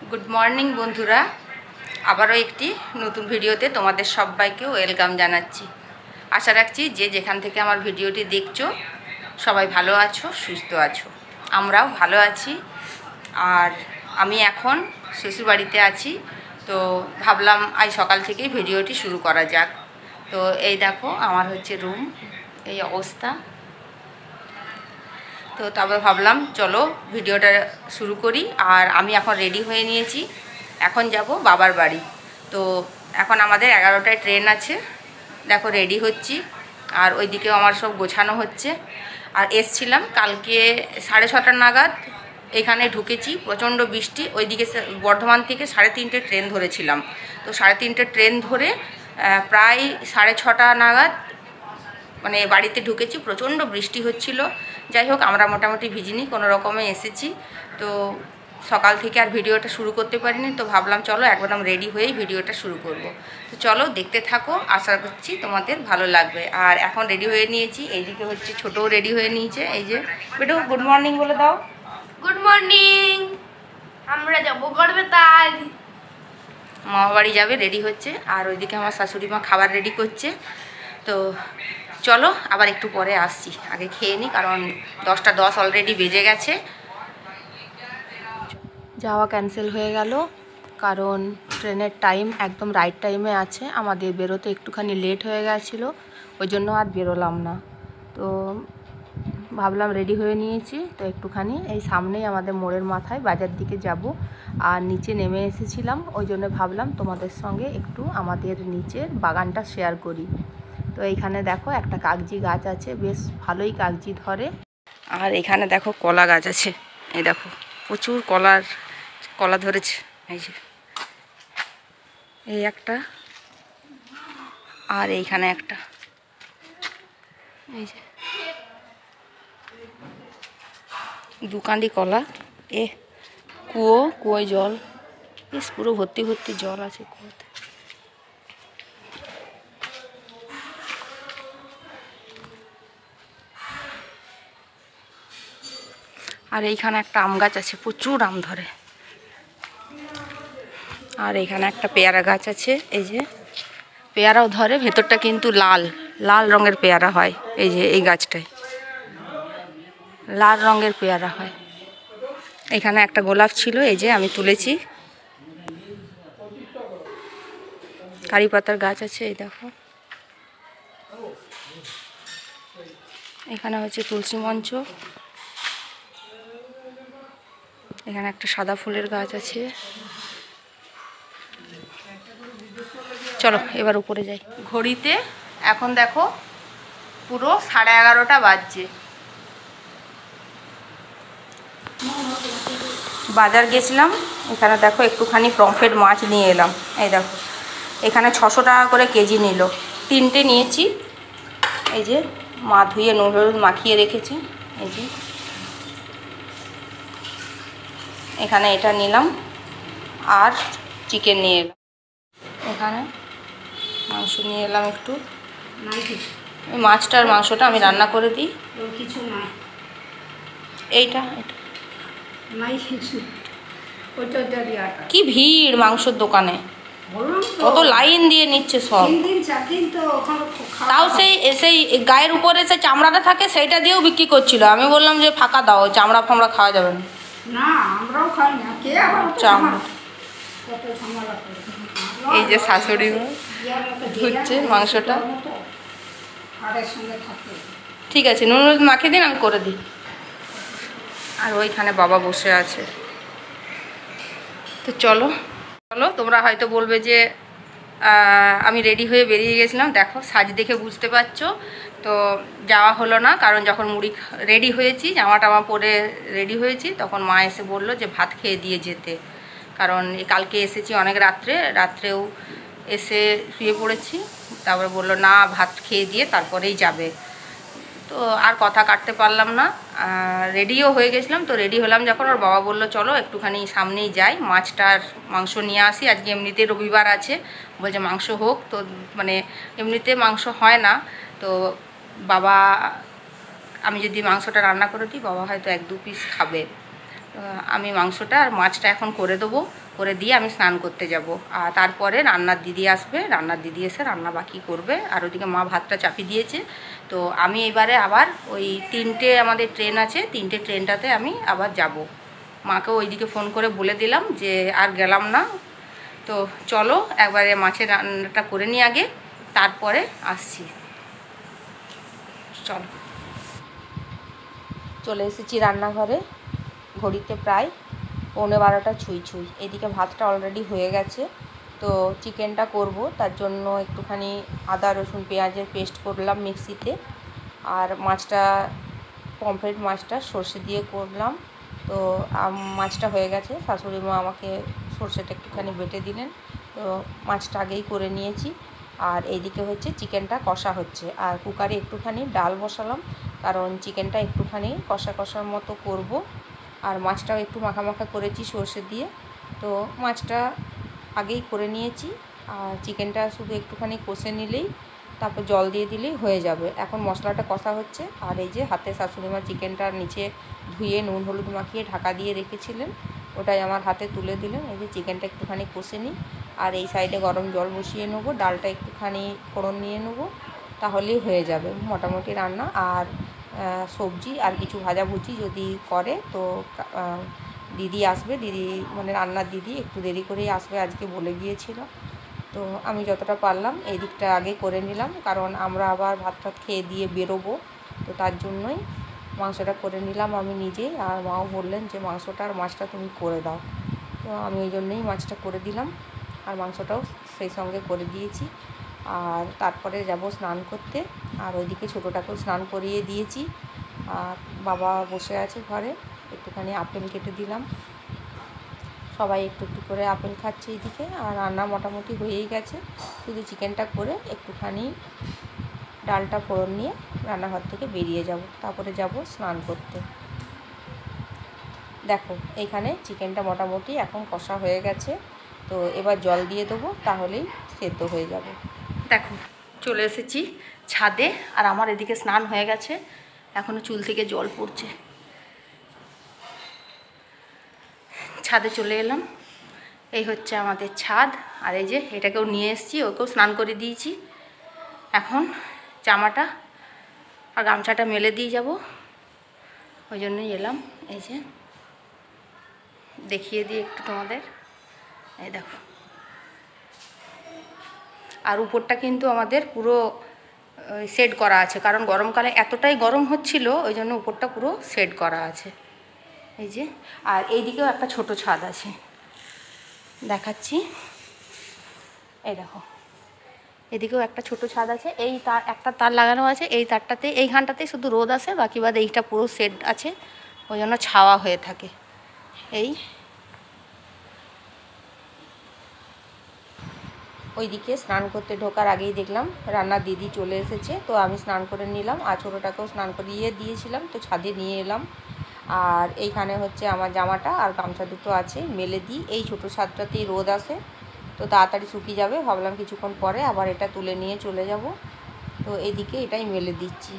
Good morning বন্ধুরা, আবারও একটি নতুন ভিডিওতে তোমাদের সবাইকে ওয়েলকাম জানাচ্ছি। আশা রাখছি যে যেখান থেকে আমার ভিডিওটি দেখছো সবাই ভালো আছো, সুস্থ আছো। আমরাও ভালো আছি। আর আমি এখন শ্বশুরবাড়িতে আছি, তো ভাবলাম আজ সকাল থেকেই ভিডিওটি শুরু করা যাক। তো এই দেখো আমার হচ্ছে রুম, এই অবস্থা। তো তারপর ভাবলাম চলো ভিডিওটা শুরু করি। আর আমি এখন রেডি হয়ে নিয়েছি, এখন যাব বাবার বাড়ি। তো এখন আমাদের 11টায় ট্রেন আছে, দেখো রেডি হচ্ছি। আর ওইদিকেও আমার সব গোছানো হচ্ছে। আর এসছিলাম কালকে 6:30 নাগাদ, এখানে ঢুকেছি, প্রচণ্ড বৃষ্টি। ওইদিকে বর্ধমান থেকে 3:30 ট্রেন ধরেছিলাম। তো 3:30 ট্রেন ধরে প্রায় 6:30 নাগাদ মানে বাড়িতে ঢুকেছি, প্রচণ্ড বৃষ্টি হচ্ছিল। যাই হোক, আমরা মোটামুটি ভিজিনি, কোনো রকমে এসেছি। তো সকাল থেকে আর ভিডিওটা শুরু করতে পারিনি, তো ভাবলাম চলো একদম রেডি হয়েই ভিডিওটা শুরু করব। তো চলো দেখতে থাকো, আশা করছি তোমাদের ভালো লাগবে। আর এখন রেডি হয়ে নিয়েছি, এইদিকে হচ্ছে ছোটও রেডি হয়ে নিয়েছে। এই যে বেটু, গুড মর্নিং বলে দাও। Good morning. আমরা যাবো গড়বে, তাই মামা বাড়ি যাবে, রেডি হচ্ছে। আর ওইদিকে আমার শাশুড়ি মা খাবার রেডি করছে। তো চলো আবার একটু পরে আসছি, আগে খেয়ে নিই, কারণ 10টা 10 অলরেডি বেজে গেছে। যাওয়া ক্যান্সেল হয়ে গেল, কারণ ট্রেনের টাইম একদম রাইট টাইমে আছে। আমাদের বেরোতে একটুখানি লেট হয়ে গেছিলো, ওই জন্য আর বেরোলাম না। তো ভাবলাম রেডি হয়ে নিয়েছি, তো একটুখানি এই সামনেই আমাদের মোড়ের মাথায় বাজার দিকে যাব। আর নিচে নেমে এসেছিলাম, ওই জন্য ভাবলাম তোমাদের সঙ্গে একটু আমাদের নিচের বাগানটা শেয়ার করি। তো এইখানে দেখো একটা কাগজি গাছ আছে, বেশ ভালোই কাগজি ধরে। আর এখানে দেখো কলা গাছ আছে, এই দেখো প্রচুর কলা ধরেছে। এই যে এই একটা, আর এইখানে একটা, এই যে দুকান্ডি কলা। কুয়োয় জল, বেশ পুরো ভর্তি ভর্তি জল আছে কুয়োতে। আর এইখানে একটা আম গাছ আছে, প্রচুর আম ধরে। আর এইখানে একটা পেয়ারা গাছ আছে, এই যে পেয়ারাও ধরে, ভেতরটা কিন্তু লাল লাল রঙের পেয়ারা হয়। এই যে এই গাছটায় লাল রঙের পেয়ারা হয়। এখানে একটা গোলাপ ছিল, এই যে আমি তুলেছি। কারি পাতার গাছ আছে, এই দেখো। এখানে হচ্ছে তুলসী মঞ্চ। এখানে একটা সাদা ফুলের গাছ আছে। চলো এবার উপরে যাই। ঘড়িতে এখন দেখো পুরো 11:30 বাজছে। বাজার গেছিলাম, এখানে দেখো একটুখানি পমফ্রেট মাছ নিয়ে এলাম। এই দেখো এখানে 600 টাকা করে কেজি নিল, 3টে নিয়েছি। এই যে মা ধুয়ে নুন হলুদ মাখিয়ে রেখেছে। এই যে এখানে এটা নিলাম, আর চিকেন নিয়ে এলাম। এখানে মাংস নিয়ে এলাম একটু। এই মাছটা আর মাংসটা আমি রান্না করে দিই। কিছু নাই, এইটা নাই কিছু। কি ভিড় মাংসের দোকানে, কত লাইন দিয়ে নিচ্ছে সব। তাও সেই গায়ের উপরে সেই চামড়াটা থাকে, সেইটা দিয়েও বিক্রি করছিল। আমি বললাম যে ফাঁকা দাও, চামড়া ফামড়া খাওয়া যাবে না। আমরাও খাই না, কে আবার চামড়া। এই যে শাশুড়ি ধুচ্ছে মাংসটা। ঠিক আছে, নুন হলুদ মাখিয়ে দিন, আমি করে দিই। আর ওইখানে বাবা বসে আছে। তো চলো চলো, তোমরা হয়তো বলবে যে আমি রেডি হয়ে বেরিয়ে গেছিলাম, দেখো সাজ দেখে বুঝতে পারছো। তো যাওয়া হলো না, কারণ যখন রেডি হয়েছি, জামা টামা পরে রেডি হয়েছি, তখন মা এসে বলল যে ভাত খেয়ে দিয়ে যেতে। কারণ কালকে এসেছি অনেক রাত্রেও এসে শুয়ে পড়েছি। তারপরে বললো না, ভাত খেয়ে দিয়ে তারপরেই যাবে। তো আর কথা কাটতে পারলাম না, রেডিও হয়ে গেছিলাম। তো রেডি হলাম যখন, ওর বাবা বললো চলো একটুখানি সামনেই যাই, মাছটার মাংস নিয়ে আসি। আজকে এমনিতে রবিবার আছে, বলছে মাংস হোক। তো মানে এমনিতে মাংস হয় না। তো বাবা, আমি যদি মাংসটা রান্না করে দিই, বাবা হয়তো 1-2 পিস খাবে। আমি মাংসটা আর মাছটা এখন করে দেবো, করে দিয়ে আমি স্নান করতে যাব। আর তারপরে রান্নার দিদি আসবে, রান্নার দিদি এসে রান্না বাকি করবে। আর ওদিকে মা ভাতটা চাপিয়ে দিয়েছে। তো আমি এবারে আবার ওই 3টে আমাদের ট্রেন আছে, 3টে ট্রেনটাতে আমি আবার যাব। মাকে ওইদিকে ফোন করে বলে দিলাম যে আর গেলাম না। তো চলো একবারে মাছের রান্নাটা করে নিই আগে, তারপরে আসছি। চলো, চলে এসেছি রান্নাঘরে। ঘড়িতে প্রায় 11:15 ছুঁই ছুঁই। এদিকে ভাতটা অলরেডি হয়ে গেছে। তো চিকেনটা করব, তার জন্য একটুখানি আদা রসুন পেঁয়াজের পেস্ট করলাম মিক্সিতে। আর মাছটা, পমফ্রেট মাছটা সর্ষে দিয়ে করলাম। তো মাছটা হয়ে গেছে, শাশুড়ি মা আমাকে সর্ষেটা একটুখানি বেটে দিলেন। তো মাছটা আগেই করে নিয়েছি। আর এইদিকে হচ্ছে চিকেনটা কষা হচ্ছে। আর কুকারে একটুখানি ডাল বসালাম, কারণ চিকেনটা একটুখানি কষা কষার মতো করব। আর মাছটাও একটু মাখা মাখা করেছি সর্ষে দিয়ে। তো মাছটা আগেই করে নিয়েছি। আর চিকেনটা শুধু একটুখানি কষে নিলেই, তারপর জল দিয়ে দিলেই হয়ে যাবে। এখন মশলাটা কষা হচ্ছে। আর এই যে হাতে শাশুড়িমা চিকেনটা নিচে ধুয়ে নুন হলুদ মাখিয়ে ঢাকা দিয়ে রেখেছিলেন, ওটাই আমার হাতে তুলে দিলেন। এই যে চিকেনটা একটুখানি কষে নিই। আর এই সাইডে গরম জল বসিয়ে নেবো, ডালটা একটুখানি ফোড়ন নিয়ে নেবো, তাহলেই হয়ে যাবে মোটামুটি রান্না। আর সবজি আর কিছু ভাজাভুজি যদি করে, তো দিদি আসবে, দিদি মানে রান্নার দিদি একটু দেরি করেই আসবে আজকে বলে গিয়েছিল। তো আমি যতটা পারলাম এই দিকটা আগে করে নিলাম, কারণ আমরা আবার ভাত টাত খেয়ে দিয়ে বেরোবো। তো তার জন্যই মাংসটা করে নিলাম আমি নিজেই। আর মাও বললেন যে মাংসটা আর মাছটা তুমি করে দাও। তো আমি ওই জন্যই মাছটা করে দিলাম, আর মাংসটাও সেই সঙ্গে করে দিয়েছি। আর তারপরে যাব স্নান করতে। আর ওইদিকে ছোটোটাকেও স্নান করিয়ে দিয়েছি। আর বাবা বসে আছে ঘরে, একটুখানি আপেল কেটে দিলাম। সবাই একটু একটু করে আপেল খাচ্ছে এইদিকে। আর রান্না মোটামুটি হয়েই গেছে, শুধু চিকেনটা করে একটুখানি ডালটা ফোড়ন নিয়ে রান্নাঘর থেকে বেরিয়ে যাব, তারপরে যাব স্নান করতে। দেখো এইখানে চিকেনটা মোটামুটি এখন কষা হয়ে গেছে। তো এবার জল দিয়ে দেবো, তাহলেই সেদ্ধ হয়ে যাবে। দেখো চলে এসেছি ছাদে। আর আমার এদিকে স্নান হয়ে গেছে, এখনও চুল থেকে জল পড়ছে। ছাদে চলে এলাম, এই হচ্ছে আমাদের ছাদ। আর এই যে এটাকেও নিয়ে এসেছি, ওকেও স্নান করে দিয়েছি। এখন জামাটা আর গামছাটা মেলে দিয়ে যাব, ওই জন্যই এলাম। এই যে দেখিয়ে দিই একটু তোমাদের, এই দেখো। আর উপরটা কিন্তু আমাদের পুরো সেট করা আছে, কারণ গরমকালে এতটাই গরম হচ্ছিল, ওই জন্য উপরটা পুরো সেট করা আছে। এই যে, আর এইদিকেও একটা ছোট ছাদ আছে, দেখাচ্ছি। এই দেখো, এদিকেও একটা ছোট ছাদ আছে। এই তার একটা তার লাগানো আছে, এই তারটাতে এইখানটাতেই শুধু রোদ আসে, বাকি বাদ এইটা পুরো সেট আছে, ওই জন্য ছাওয়া হয়ে থাকে। এই ওইদিকে স্নান করতে ঢোকার আগেই দেখলাম রান্নার দিদি চলে এসেছে। তো আমি স্নান করে নিলাম, আর ছোটোটাকেও স্নান করিয়ে দিয়েছিলাম। তো ছাদে নিয়ে এলাম। আর এইখানে হচ্ছে আমার জামাটা আর গামছা দুটো আছে, মেলে দিই। এই ছোটো ছাদটাতেই রোদ আসে, তো তাড়াতাড়ি শুকিয়ে যাবে। ভাবলাম কিছুক্ষণ পরে আবার এটা তুলে নিয়ে চলে যাব। তো এইদিকে এটাই মেলে দিচ্ছি।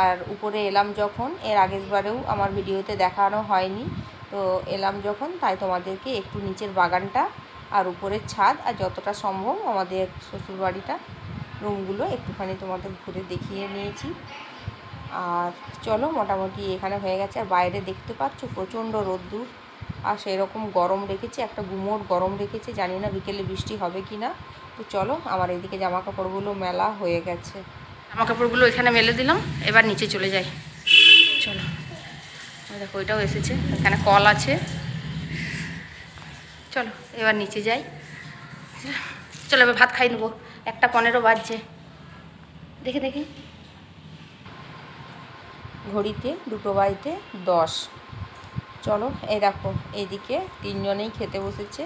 আর উপরে এলাম যখন, এর আগের বারেও আমার ভিডিওতে দেখানো হয়নি, তো এলাম যখন, তাই তোমাদেরকে একটু নিচের বাগানটা আর উপরের ছাদ আর যতটা সম্ভব আমাদের শ্বশুরবাড়িটা রুমগুলো একটুখানি তোমাদের ঘুরে দেখিয়ে নিয়েছি। আর চলো, মোটামুটি এখানে হয়ে গেছে। আর বাইরে দেখতে পাচ্ছ প্রচণ্ড রোদ্দুর, আর সেই রকম গরম রেখেছে, একটা গুমোট গরম রেখেছে। জানি না বিকেলে বৃষ্টি হবে কি না। তো চলো, আমার এইদিকে জামা কাপড়গুলো মেলা হয়ে গেছে। জামা কাপড়গুলো এখানে মেলে দিলাম, এবার নিচে চলে যাই। চলো, দেখো ওইটাও এসেছে, এখানে কল আছে। চলো এবার নিচে যাই। চলো এবার ভাত খাই নেবো, 1:15 বাজছে। দেখি দেখি ঘড়িতে, 2:10। চলো, এই দেখো এইদিকে 3 জনেই খেতে বসেছে,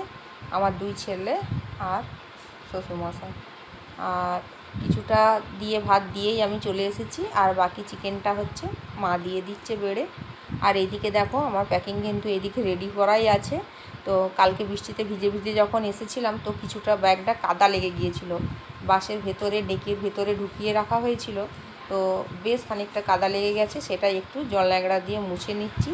আমার 2 ছেলে আর শ্বশুরমশাই। আর কিছুটা দিয়ে ভাত দিয়েই আমি চলে এসেছি, আর বাকি চিকেনটা হচ্ছে মা দিয়ে দিচ্ছে বেড়ে। আর এইদিকে দেখো আমার প্যাকিং কিন্তু এইদিকে রেডি করাই আছে। তো কালকে বৃষ্টিতে ভিজে ভিজে যখন এসেছিলাম, তো কিছুটা ব্যাগটা কাদা লেগে গিয়েছিল, বাসের ভেতরে ডেকের ভেতরে ঢুকিয়ে রাখা হয়েছিল। তো বেশ খানিকটা কাদা লেগে গেছে, সেটাই একটু জল ন্যাকড়া দিয়ে মুছে নিচ্ছি।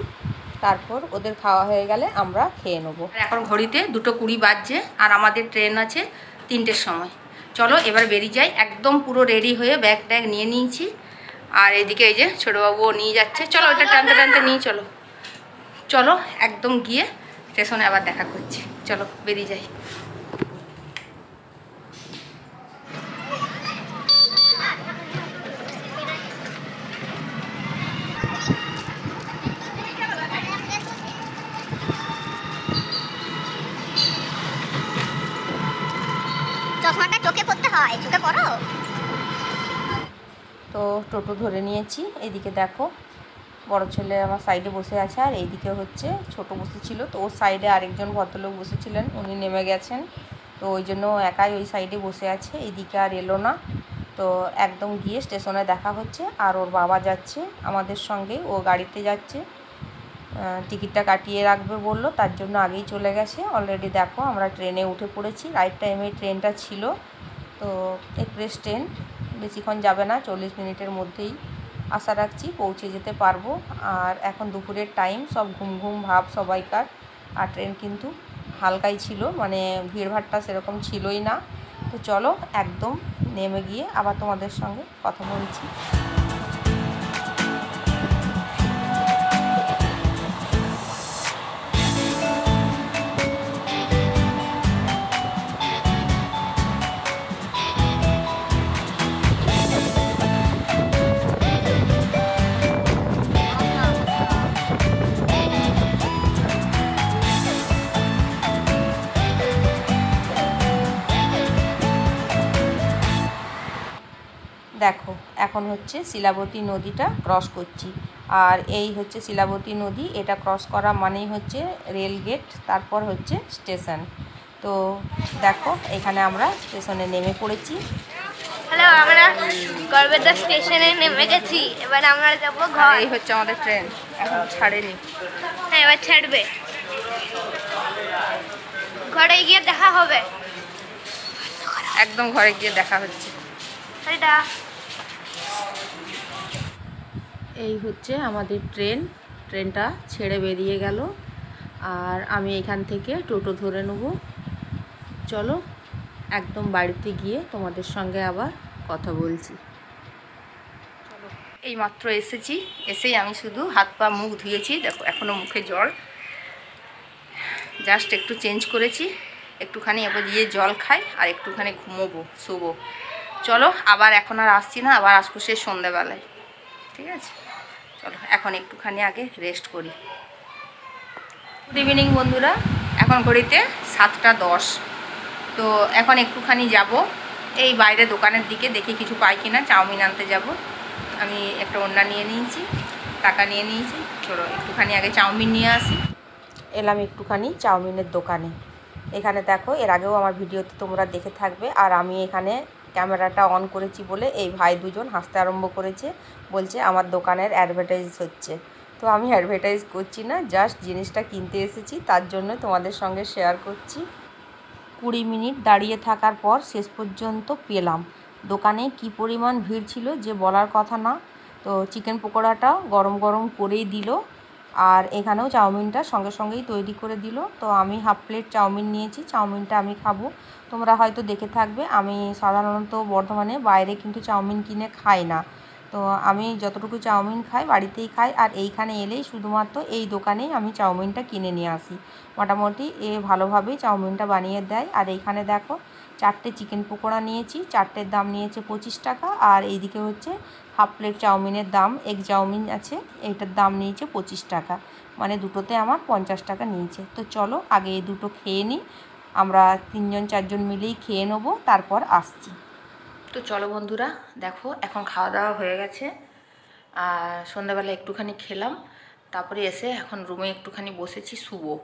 তারপর ওদের খাওয়া হয়ে গেলে আমরা খেয়ে নেবো। এখন ঘড়িতে 2:20 বাজছে আর আমাদের ট্রেন আছে 3টের সময়। চলো এবার বেরিয়ে যাই। একদম পুরো রেডি হয়ে ব্যাগ ট্যাগ নিয়ে নিয়েছি। আর এদিকে এই যে ছোটোবাবুও নিয়ে যাচ্ছে। চলো এটা টানতে টানতে নিয়ে চলো চলো একদম গিয়ে স্টেশনে আবার দেখা করছি। চলো বেরিয়ে যাই। চশমাটা চোখে পড়তে হয়, চোখে পড়ো। তো টোটো ধরে নিয়েছি। এদিকে দেখো বড় ছেলে আমার সাইডে বসে আছে আর এইদিকে হচ্ছে ছোট বসেছিল। তো ওর সাইডে আরেকজন ভদ্রলোক বসেছিলেন, উনি নেমে গেছেন। তো ওই জন্য একাই ওই সাইডে বসে আছে, এইদিকে আর এলো না। তো একদম গিয়ে স্টেশনে দেখা হচ্ছে। আর ওর বাবা যাচ্ছে আমাদের সঙ্গে, ও গাড়িতে যাচ্ছে। টিকিটটা কাটিয়ে রাখবে বললো, তার জন্য আগেই চলে গেছে। অলরেডি দেখো আমরা ট্রেনে উঠে পড়েছি। রাইট টাইমে ট্রেনটা ছিল। তো এক্সপ্রেস ট্রেন, বেশিক্ষণ যাবে না, 40 মিনিটের মধ্যেই আশা রাখছি পৌঁছে যেতে পারবো। আর এখন দুপুরের টাইম, সব ঘুম ঘুম ভাব সবাইকার। আর ট্রেন কিন্তু হালকাই ছিল, মানে ভিড়ভাড়টা সেরকম ছিলই না। তো চলো একদম নেমে গিয়ে আবার তোমাদের সঙ্গে কথা বলছি। দেখো এখন হচ্ছে শিলাবতী নদীটা ক্রস করছি। আর এই হচ্ছে শিলাবতী নদী, এটা ক্রস করা মানেই হচ্ছে রেল গেট, তারপর হচ্ছে স্টেশন। তো দেখো এখানে আমরা স্টেশনে নেমে পড়েছি। হ্যালো, আমরা গড়বেতা স্টেশনে নেমে গেছি। এবার আমরা যাব ঘর। এই হচ্ছে আমাদের ট্রেন, এখন ছাড়েনি। হ্যাঁ, এবার ছাড়বে। ঘরে গিয়ে দেখা হবে। একদম ঘরে গিয়ে দেখা হচ্ছে। এটা এই হচ্ছে আমাদের ট্রেন, ট্রেনটা ছেড়ে বেরিয়ে গেল। আর আমি এখান থেকে টোটো ধরে নেব। চলো একদম বাড়িতে গিয়ে তোমাদের সঙ্গে আবার কথা বলছি। চলো এই মাত্র এসেছি, এসেই আমি শুধু হাত পা মুখ ধুয়েছি। দেখো এখনও মুখে জল, জাস্ট একটু চেঞ্জ করেছি, একটুখানি এবার গিয়ে জল খাই আর একটুখানি ঘুমোবো, শোবো। চলো আবার এখন আর আসছি না, আবার আসবো সে সন্ধ্যেবেলায়, ঠিক আছে? চলো এখন একটুখানি আগে রেস্ট করি। গুড ইভিনিং বন্ধুরা, এখন ঘড়িতে 7টা 10। তো এখন একটুখানি যাব এই বাইরে দোকানের দিকে, দেখি কিছু পাই কিনা। চাউমিন আনতে যাব। আমি একটা ওড়না নিয়ে নিয়েছি, টাকা নিয়ে নিয়েছি। চলো একটুখানি আগে চাউমিন নিয়ে আসি। এলাম একটুখানি চাউমিনের দোকানে। এখানে দেখো এর আগেও আমার ভিডিওতে তোমরা দেখে থাকবে। আর আমি এখানে ক্যামেরাটা অন করেছি বলে এই ভাই দুজন হাসতে আরম্ভ করেছে, বলছে আমার দোকানের অ্যাডভার্টাইজ হচ্ছে। তো আমি অ্যাডভার্টাইজ করছি না, জাস্ট জিনিসটা কিনতে এসেছি, তার জন্য তোমাদের সঙ্গে শেয়ার করছি। 20 মিনিট দাঁড়িয়ে থাকার পর শেষ পর্যন্ত পেলাম। দোকানে কি পরিমাণ ভিড় ছিল যে বলার কথা না। তো চিকেন পকোড়াটা গরম গরম করেই দিল। আর এখানেও চাউমিনটা সঙ্গে সঙ্গেই তৈরি করে দিল। তো আমি হাফ প্লেট চাউমিন নিয়েছি, চাউমিনটা আমি খাবো। তোমরা হয়তো দেখে থাকবে, আমি সাধারণত বর্ধমানে বাইরে কিন্তু চাউমিন কিনে খাই না। তো আমি যতটুকু চাউমিন খাই বাড়িতেই খাই। আর এইখানে এলেই শুধুমাত্র এই দোকানেই আমি চাউমিনটা কিনে নিয়ে আসি। মোটামুটি ভালোভাবেই চাউমিনটা বানিয়ে দেয়। আর এইখানে দেখো 4টে চিকেন পকোড়া নিয়েছি, 4টের দাম নিয়েছে 25 টাকা। আর এইদিকে হচ্ছে হাফ প্লেট চাউমিনের দাম, এগ চাউমিন আছে, এইটার দাম নিয়েছে 25 টাকা, মানে দুটোতে আমার 50 টাকা নিয়েছে। তো চলো আগে এই দুটো খেয়ে নিই, আমরা 3জন 4জন মিলেই খেয়ে নেবো, তারপর আসছি। তো চলো বন্ধুরা, দেখো এখন খাওয়া দাওয়া হয়ে গেছে। আর সন্ধ্যাবেলা একটুখানি খেলাম, তারপরে এসে এখন রুমে একটুখানি বসেছি, শুবো।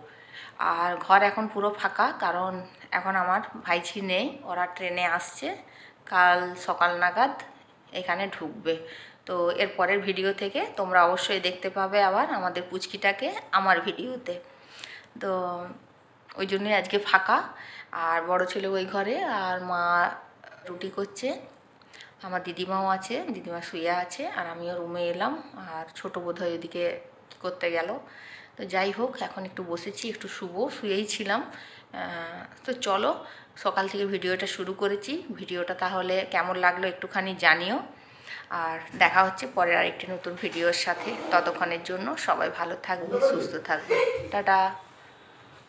আর ঘর এখন পুরো ফাঁকা, কারণ এখন আমার ভাইঝি নেই, ওরা ট্রেনে আসছে, কাল সকাল নাগাদ এখানে ঢুকবে। তো এর পরের ভিডিও থেকে তোমরা অবশ্যই দেখতে পাবে আবার আমাদের পুচকিটাকে আমার ভিডিওতে। তো ওই জন্যই আজকে ফাঁকা। আর বড় ছেলে ওই ঘরে, আর মা রুটি করছে, আমার দিদিমাও আছে, দিদিমা শুয়ে আছে, আর আমিও রুমে এলাম। আর ছোটো বোধহয় ওইদিকে কী করতে গেল। তো যাই হোক, এখন একটু বসেছি, একটু শুয়েই ছিলাম। তো চলো, সকাল থেকে ভিডিওটা শুরু করেছি। ভিডিওটা তাহলে কেমন লাগলো একটুখানি জানিও। আর দেখা হচ্ছে পরের আরেকটি নতুন ভিডিওর সাথে। ততক্ষণের জন্য সবাই ভালো থাকবে, সুস্থ থাকবে। টাটা।